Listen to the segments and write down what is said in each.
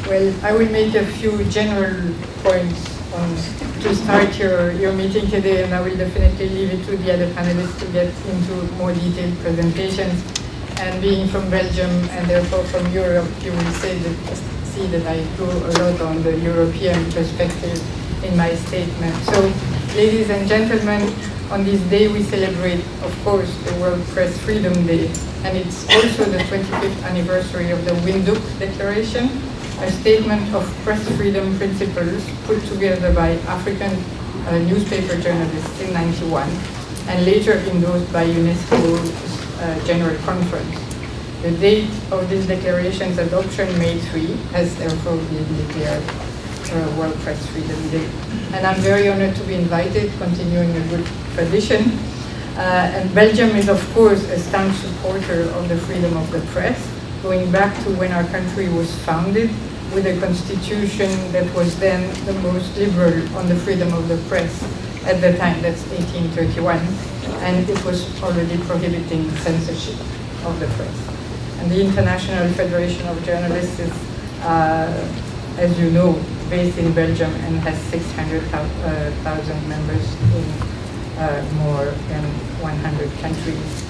Well, I will make a few general points to start your meeting today, and I will definitely leave it to the other panelists to get into more detailed presentations. And being from Belgium and therefore from Europe, you will see that I go a lot on the European perspective in my statement. So, ladies and gentlemen, on this day we celebrate, of course, the World Press Freedom Day, and it's also the 25th anniversary of the Windhoek Declaration, a statement of press freedom principles put together by African newspaper journalists in '91 and later endorsed by UNESCO's General Conference. The date of this declaration's adoption, May 3, has therefore been declared World Press Freedom Day. And I'm very honored to be invited, continuing a good tradition. And Belgium is, of course, a staunch supporter of the freedom of the press, going back to when our country was founded with a constitution that was then the most liberal on the freedom of the press at the time, that's 1831, and it was already prohibiting censorship of the press. And the International Federation of Journalists is, as you know, based in Belgium and has 600,000 members in more than 100 countries.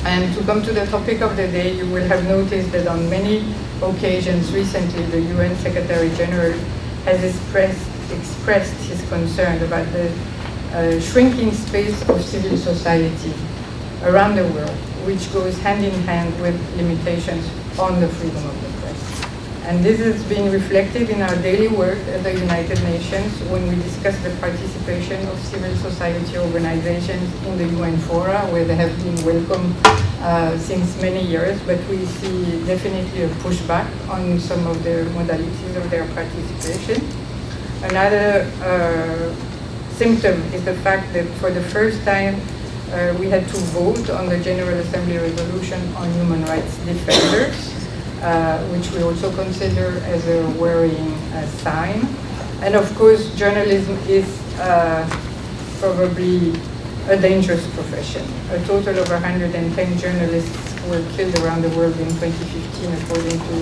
And to come to the topic of the day, you will have noticed that on many occasions recently, the UN Secretary General has expressed his concern about the shrinking space of civil society around the world, which goes hand in hand with limitations on the freedom of the press. And this is being reflected in our daily work at the United Nations when we discuss the participation of civil society organizations in the UN fora, where they have been welcome since many years, but we see definitely a pushback on some of the modalities of their participation. Another symptom is the fact that for the first time we had to vote on the General Assembly resolution on human rights defenders, which we also consider as a worrying sign. And of course, journalism is probably a dangerous profession. A total of 110 journalists were killed around the world in 2015, according to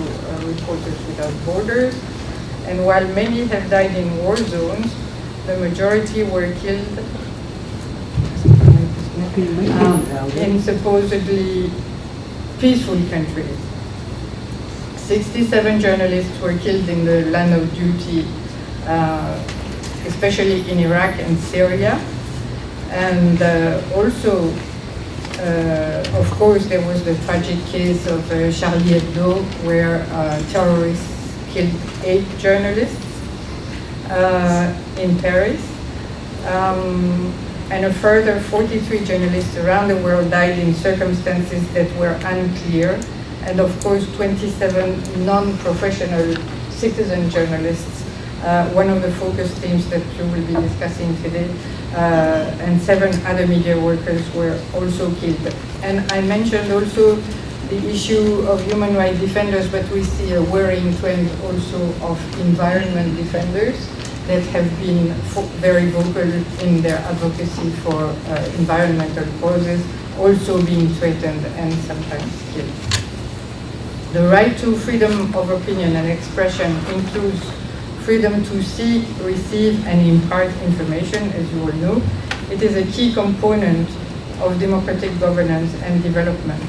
Reporters Without Borders. And while many have died in war zones, the majority were killed in supposedly peaceful countries. 67 journalists were killed in the line of duty, especially in Iraq and Syria. And also, of course, there was the tragic case of Charlie Hebdo, where terrorists killed 8 journalists in Paris. And a further 43 journalists around the world died in circumstances that were unclear. And of course, 27 non-professional citizen journalists, one of the focus themes that you will be discussing today, and 7 other media workers were also killed. And I mentioned also the issue of human rights defenders, but we see a worrying trend also of environment defenders that have been very vocal in their advocacy for environmental causes, also being threatened and sometimes killed. The right to freedom of opinion and expression includes freedom to seek, receive, and impart information, as you all know. It is a key component of democratic governance and development.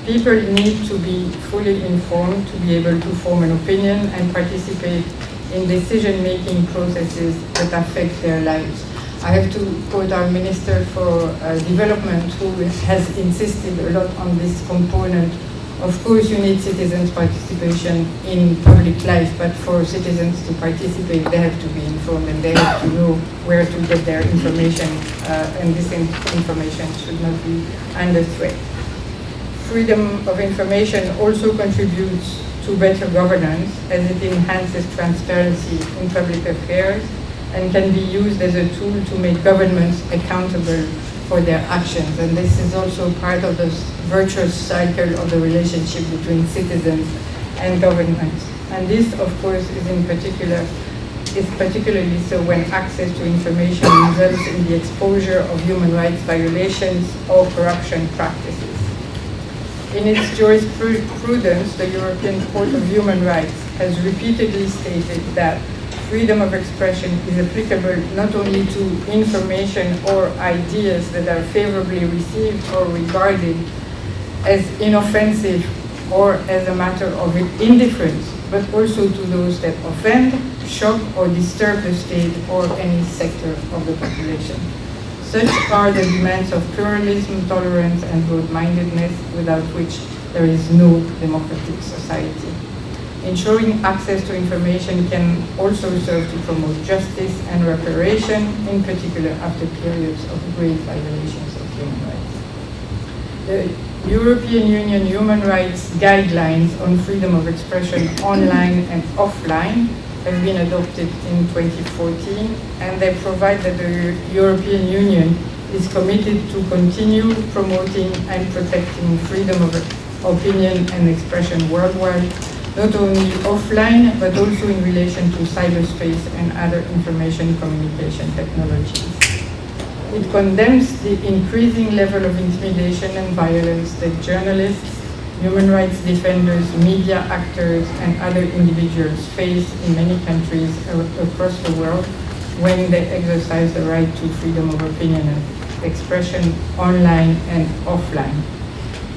People need to be fully informed to be able to form an opinion and participate in decision-making processes that affect their lives. I have to quote our Minister for Development, who has insisted a lot on this component. Of course, you need citizens' participation in public life, but for citizens to participate, they have to be informed and they have to know where to get their information, and this information should not be under threat. Freedom of information also contributes to better governance, as it enhances transparency in public affairs and can be used as a tool to make governments accountable for their actions. And this is also part of the virtuous cycle of the relationship between citizens and governments. And this, of course, is particularly so when access to information results in the exposure of human rights violations or corruption practices. In its jurisprudence, the European Court of Human Rights has repeatedly stated that freedom of expression is applicable not only to information or ideas that are favorably received or regarded as inoffensive or as a matter of indifference, but also to those that offend, shock, or disturb the state or any sector of the population. Such are the demands of pluralism, tolerance, and broad-mindedness, without which there is no democratic society. Ensuring access to information can also serve to promote justice and reparation, in particular after periods of great violations of human rights. The European Union Human Rights Guidelines on Freedom of Expression online and offline have been adopted in 2014, and they provide that the European Union is committed to continue promoting and protecting freedom of opinion and expression worldwide, not only offline, but also in relation to cyberspace and other information communication technologies. It condemns the increasing level of intimidation and violence that journalists, human rights defenders, media actors, and other individuals face in many countries across the world when they exercise the right to freedom of opinion and expression online and offline.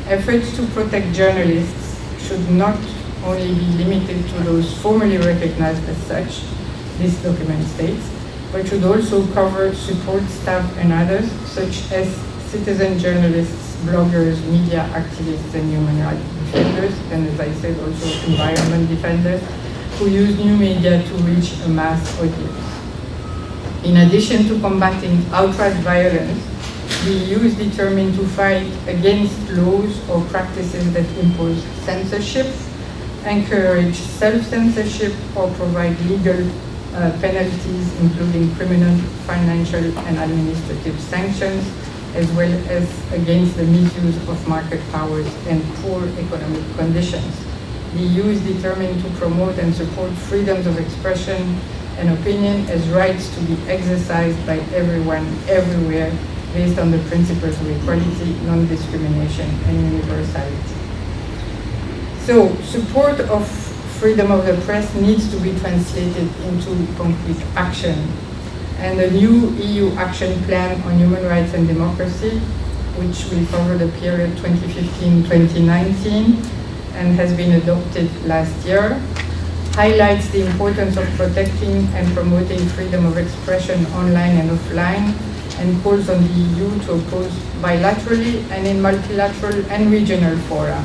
Efforts to protect journalists should not only be limited to those formally recognized as such, this document states, but should also cover support staff and others, such as citizen journalists, bloggers, media activists, and human rights defenders, and as I said, also environment defenders, who use new media to reach a mass audience. In addition to combating outright violence, the EU is determined to fight against laws or practices that impose censorship, encourage self-censorship, or provide legal penalties, including criminal, financial, and administrative sanctions, as well as against the misuse of market powers and poor economic conditions. The EU is determined to promote and support freedoms of expression and opinion as rights to be exercised by everyone, everywhere, based on the principles of equality, non-discrimination, and universality. So, support of freedom of the press needs to be translated into concrete action. And the new EU Action Plan on Human Rights and Democracy, which will cover the period 2015-2019 and has been adopted last year, highlights the importance of protecting and promoting freedom of expression online and offline, and calls on the EU to oppose bilaterally and in multilateral and regional fora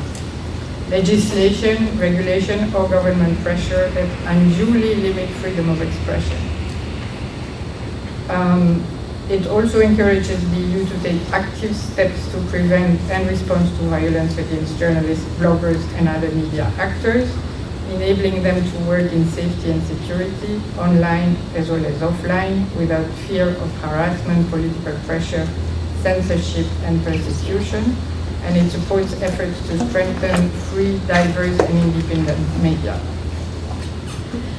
legislation, regulation, or government pressure that unduly limit freedom of expression. It also encourages the EU to take active steps to prevent and respond to violence against journalists, bloggers, and other media actors, enabling them to work in safety and security, online as well as offline, without fear of harassment, political pressure, censorship, and persecution. And it supports efforts to strengthen free, diverse, and independent media.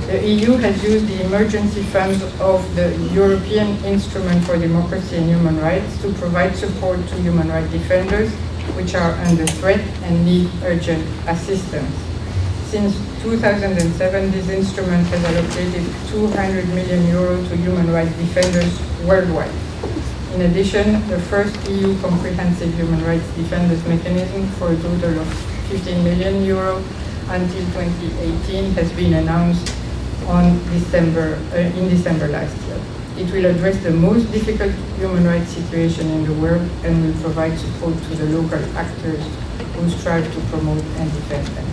The EU has used the emergency funds of the European Instrument for Democracy and Human Rights to provide support to human rights defenders which are under threat and need urgent assistance. Since 2007, this instrument has allocated €200 million to human rights defenders worldwide. In addition, the first EU comprehensive human rights defenders mechanism for a total of €15 million until 2018 has been announced in December last year. It will address the most difficult human rights situation in the world and will provide support to the local actors who strive to promote and defend them.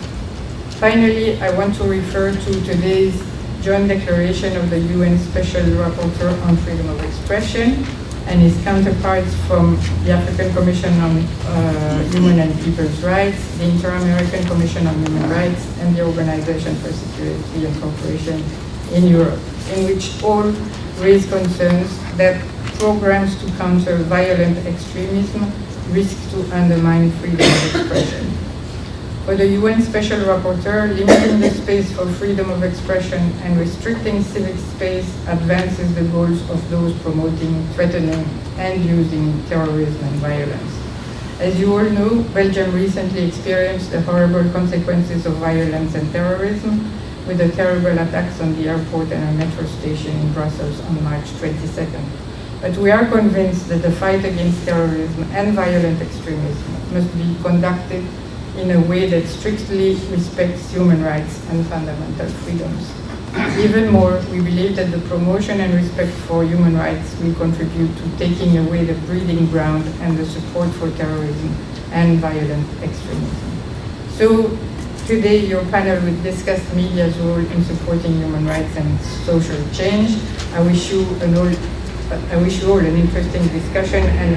Finally, I want to refer to today's joint declaration of the UN Special Rapporteur on Freedom of Expression and his counterparts from the African Commission on Human and People's Rights, the Inter-American Commission on Human Rights, and the Organization for Security and Cooperation in Europe, in which all raise concerns that programs to counter violent extremism risk to undermine freedom of expression. For the UN Special Rapporteur, limiting the space for freedom of expression and restricting civic space advances the goals of those promoting, threatening, and using terrorism and violence. As you all know, Belgium recently experienced the horrible consequences of violence and terrorism, with the terrible attacks on the airport and a metro station in Brussels on March 22nd. But we are convinced that the fight against terrorism and violent extremism must be conducted in a way that strictly respects human rights and fundamental freedoms. Even more, we believe that the promotion and respect for human rights will contribute to taking away the breeding ground and the support for terrorism and violent extremism. So today your panel will discuss media's role in supporting human rights and social change. I wish you all an interesting discussion, and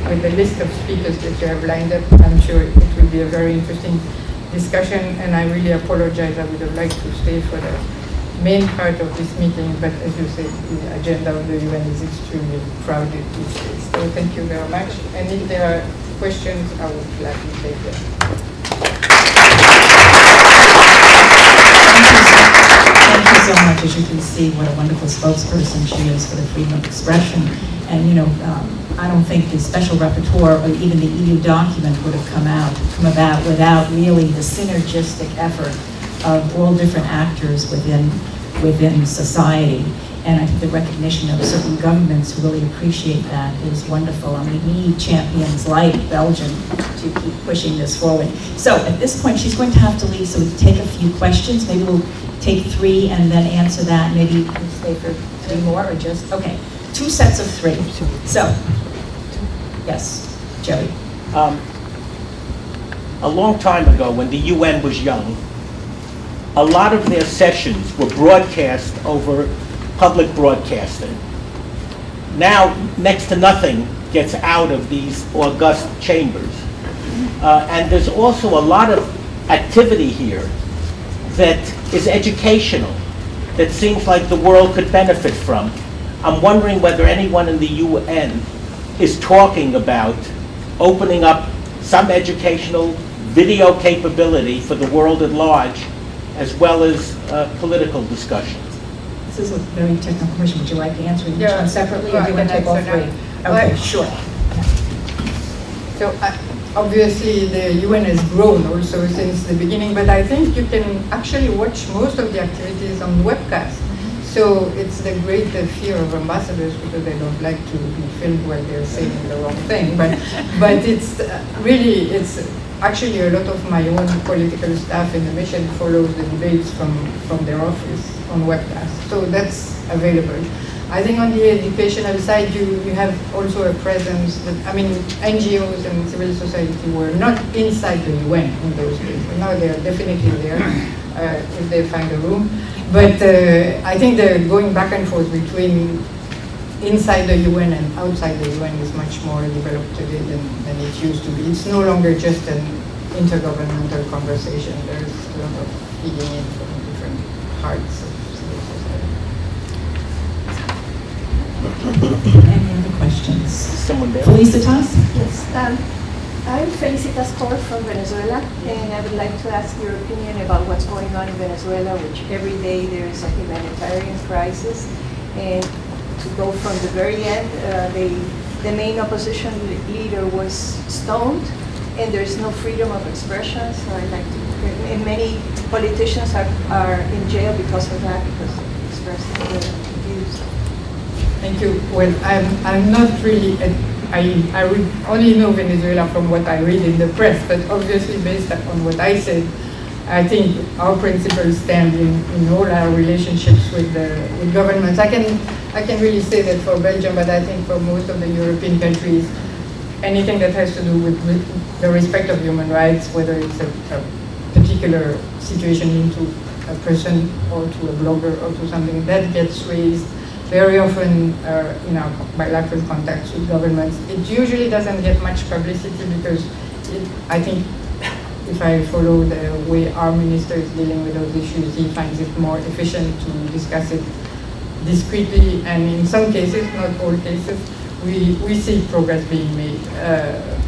with the list of speakers that you have lined up, I'm sure it will be a very interesting discussion, and I really apologize. I would have liked to stay for the main part of this meeting, but as you said, the agenda of the UN is extremely crowded these days. So thank you very much, and if there are questions, I would gladly take them. Thank you so much. As you can see, what a wonderful spokesperson she is for the freedom of expression. And I don't think the special rapporteur or even the EU document would have come about without really the synergistic effort of all different actors within society. And I think the recognition of certain governments who really appreciate that is wonderful. I mean, we need champions like Belgium to keep pushing this forward. So at this point, she's going to have to leave, so we can take a few questions. Maybe we'll take 3 and then answer that. Maybe you can stay for 3 more, or just, okay. 2 sets of 3. So, yes, Joey. A long time ago, when the UN was young, a lot of their sessions were broadcast over public broadcasting. Now, next to nothing gets out of these august chambers. And there's also a lot of activity here that is educational, that seems like the world could benefit from. I'm wondering whether anyone in the UN is talking about opening up some educational video capability for the world at large, as well as political discussions. This is a very technical question. Would you like to answer each Yeah. one separately, or Well, do you want to take all I can 3? answer Okay, now. sure. So obviously the UN has grown also since the beginning, but I think you can actually watch most of the activities on webcast. So it's the great fear of ambassadors, because they don't like to be filmed while they're saying the wrong thing. But it's really, it's actually a lot of my own political staff in the mission follows the debates from their office on webcast. So that's available. I think on the educational side, you have also a presence that, I mean, NGOs and civil society were not inside the UN in those days, but now they are definitely there if they find a room. But I think the going back and forth between inside the UN and outside the UN is much more developed today than it used to be. It's no longer just an intergovernmental conversation. There's a lot of feeding in from different parts of civil society. Any other questions? Someone there? Felicitas? Yes, I'm Felicitas Cor from Venezuela, and I would like to ask your opinion about what's going on in Venezuela, which every day there is a humanitarian crisis. And to go from the very end, the main opposition leader was stoned, and there's no freedom of expression. So I'd like to, and many politicians are in jail because of that, because they expressed their views. Thank you. Well, I'm not really, I would only know Venezuela from what I read in the press, but obviously based on what I said, I think our principles stand in all our relationships with governments. I can really say that for Belgium, but I think for most of the European countries, anything that has to do with the respect of human rights, whether it's a particular situation into a person or to a blogger or to something, that gets raised very often in our bilateral contacts with governments. It usually doesn't get much publicity because I think if I follow the way our minister is dealing with those issues, he finds it more efficient to discuss it discreetly, and in some cases, not all cases, we see progress being made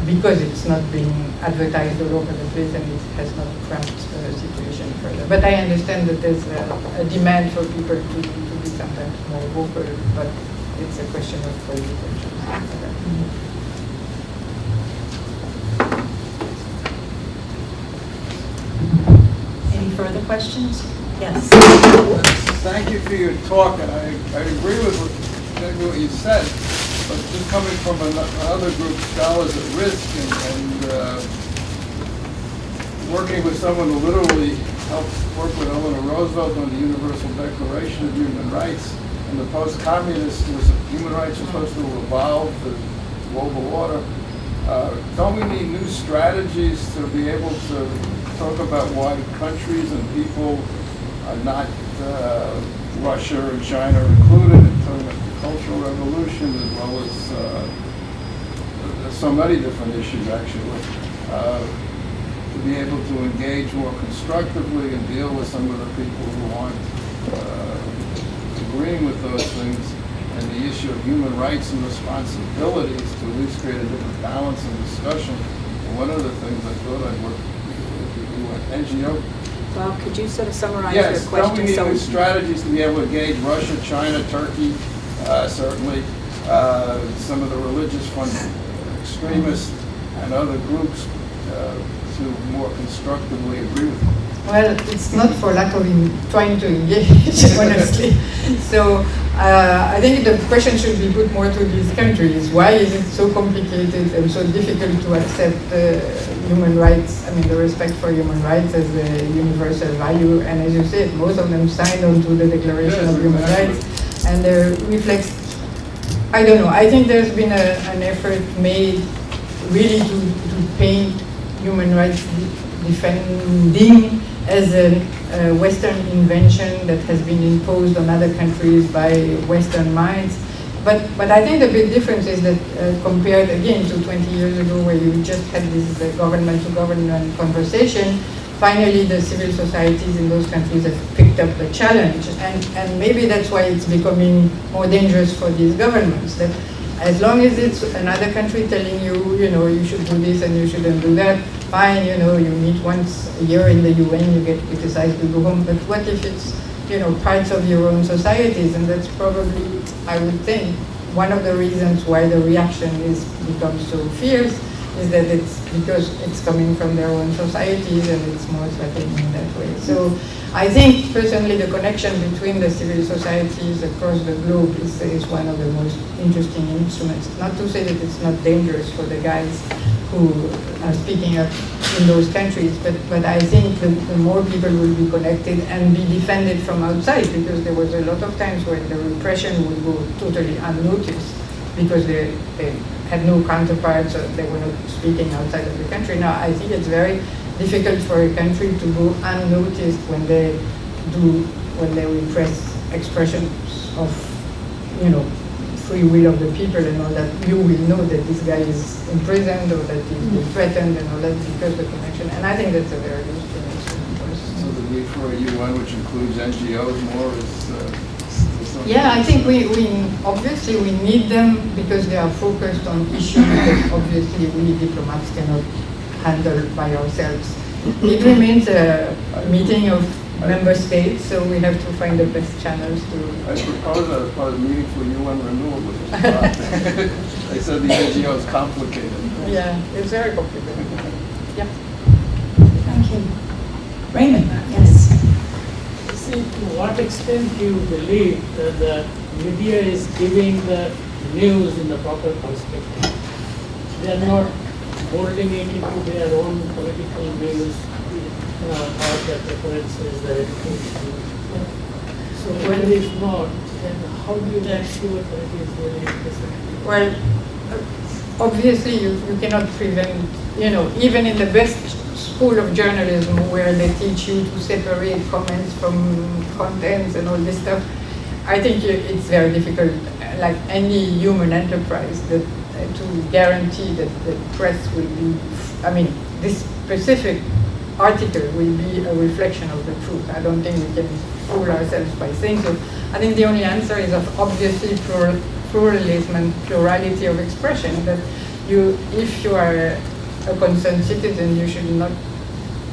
because it's not being advertised all over the place and it has not cramped the situation further. But I understand that there's a demand for people to be sometimes more vocal, but it's a question of political choice. further questions? Yes. Thank you for your talk, and I agree with what you said, but just coming from another group, Scholars at Risk, and working with someone who literally helped work with Eleanor Roosevelt on the Universal Declaration of Human Rights, and the post-communist human rights were supposed to evolve the global order. Don't we need new strategies to be able to talk about why countries and people are not, Russia and China included, in talking about the Cultural Revolution, as well as so many different issues, actually, to be able to engage more constructively and deal with some of the people who aren't agreeing with those things, and the issue of human rights and responsibilities to at least create a different balance in discussion. And one of the things I thought I'd work with NGO. Well, could you sort of summarize Yes, your question? don't we need new strategies to be able to engage Russia, China, Turkey, certainly, some of the religious extremists and other groups to more constructively agree with them? Well, it's not for lack of trying to engage, honestly. So I think the question should be put more to these countries. Why is it so complicated and so difficult to accept human rights, I mean the respect for human rights as a universal value? And as you said, most of them signed on to the Declaration of Human Rights, and reflects, I don't know, I think there's been an effort made really to paint human rights defending as a Western invention that has been imposed on other countries by Western minds. But I think the big difference is that compared again to 20 years ago, where you just had this government-to-government conversation, finally the civil societies in those countries have picked up the challenge. And maybe that's why it's becoming more dangerous for these governments. That as long as it's another country telling you, you should do this and you shouldn't do that, fine, you meet once a year in the UN, you get criticized, you go home. But what if it's, parts of your own societies? And that's probably, I would think, one of the reasons why the reaction is becomes so fierce, is that it's because it's coming from their own societies and it's more threatening in that way. So I think personally the connection between the civil societies across the globe is one of the most interesting instruments. Not to say that it's not dangerous for the guys who are speaking up in those countries, but I think the more people will be connected and be defended from outside, because there was a lot of times when the repression would go totally unnoticed because they had no counterparts, or they were not speaking outside of the country. Now, I think it's very difficult for a country to go unnoticed when they repress expressions of, free will of the people and all that. You will know that this guy is imprisoned or that he's been threatened and all that, because the connection. And I think that's a very useful instrument. So the need for a UN, which includes NGOs more, is yeah, I think we obviously we need them because they are focused on issues that obviously we diplomats cannot handle by ourselves. It remains a meeting of member states, so we have to find the best channels to. I propose that as part of the meeting for UN renewal. They said the NGO is complicated. Yeah, it's very complicated. Yeah. Thank you. Raymond, yes. See, to what extent do you believe that the media is giving the news in the proper perspective? They are not molding it into their own political views, or their preferences, their education. So when it is not, then how do you make sure that it is really represented? Well, obviously you cannot prevent, even in the best school of journalism where they teach you to separate comments from contents and all this stuff, I think it's very difficult, like any human enterprise, that to guarantee that the press will be, this specific article will be a reflection of the truth. I don't think we can fool ourselves by saying so. I think the only answer is obviously pluralism and plurality of expression, that if you are a concerned citizen, you should not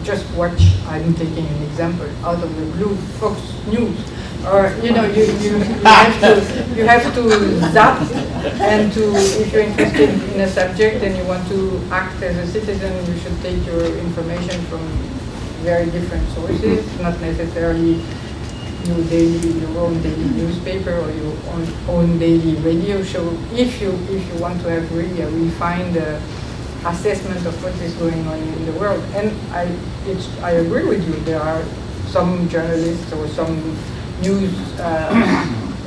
just watch, I'm taking an example, out of the blue, Fox News, or you have to zap, and if you're interested in a subject and you want to act as a citizen, you should take your information from very different sources, not necessarily your own daily newspaper or your own daily radio show. If you want to have really a refined assessment of what is going on in the world, and I agree with you. There are some journalists or some news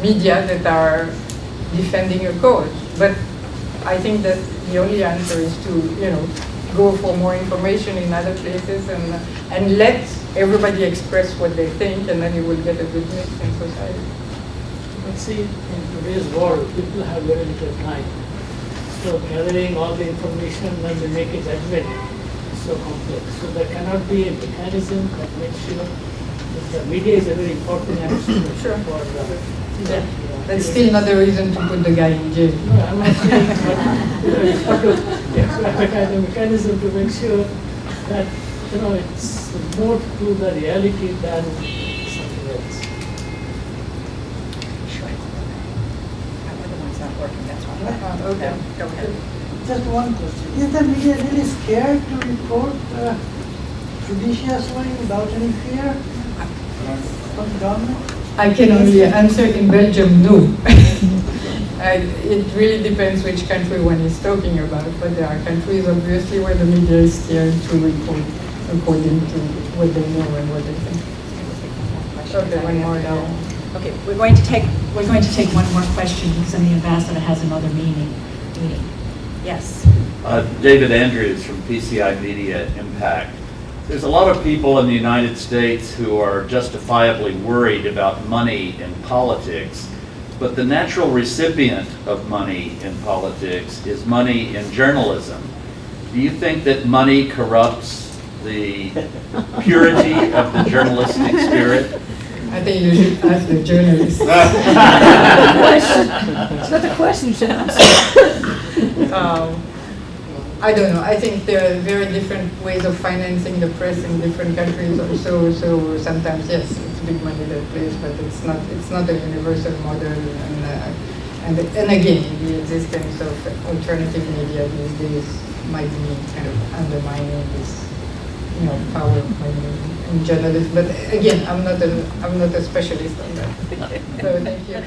media that are defending a cause, but I think that the only answer is to go for more information in other places and let everybody express what they think, and then you will get a good mix in society. But see, in today's world, people have very little time. So gathering all the information and they make a judgment is so complex. So there cannot be a mechanism that makes sure that the media is a very important instrument Sure. for Yeah. That's still not a reason to put the guy in jail. No, I'm not saying, but it's got to have a mechanism to make sure that it's more to the reality than something else. Sure. My other one's not working, that's why. Okay. Go ahead. Just one question. Is the media really scared to report judicious way without any fear from the government? I can only answer in Belgium, no. It really depends which country one is talking about, but there are countries obviously where the media is scared to report according to what they know and what they think. Okay, one more now. Okay, we're going to take one more question because the ambassador has another meeting. Yes. David Andrews from PCI Media Impact. There's a lot of people in the United States who are justifiably worried about money in politics, but the natural recipient of money in politics is money in journalism. Do you think that money corrupts the purity of the journalistic spirit? I think you should ask the journalists. It's not a question, you should answer. I don't know. I think there are very different ways of financing the press in different countries also. So sometimes, yes, it's big money that plays, but it's not a universal model. And again, the existence of alternative media these days might be kind of undermining this, power of money in journalism. But again, I'm not a specialist on that. So thank you.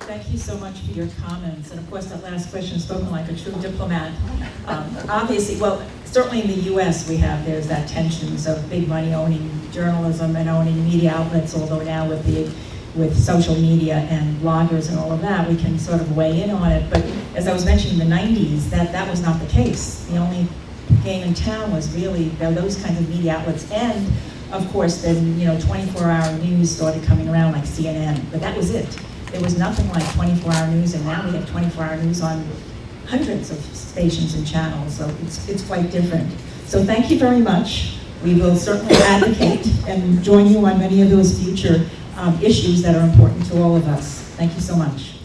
Thank you so much for your comments. And of course, that last question, spoken like a true diplomat. Obviously, well, certainly in the US there's that tensions of big money owning journalism and owning media outlets, although now with social media and bloggers and all of that, we can sort of weigh in on it. But as I was mentioning in the 90s, that was not the case. The only game in town was really those kinds of media outlets. And of course, then 24-hour news started coming around like CNN, but that was it. There was nothing like 24-hour news, and now we have 24-hour news on hundreds of stations and channels, so it's quite different. So thank you very much. We will certainly advocate and join you on many of those future issues that are important to all of us. Thank you so much.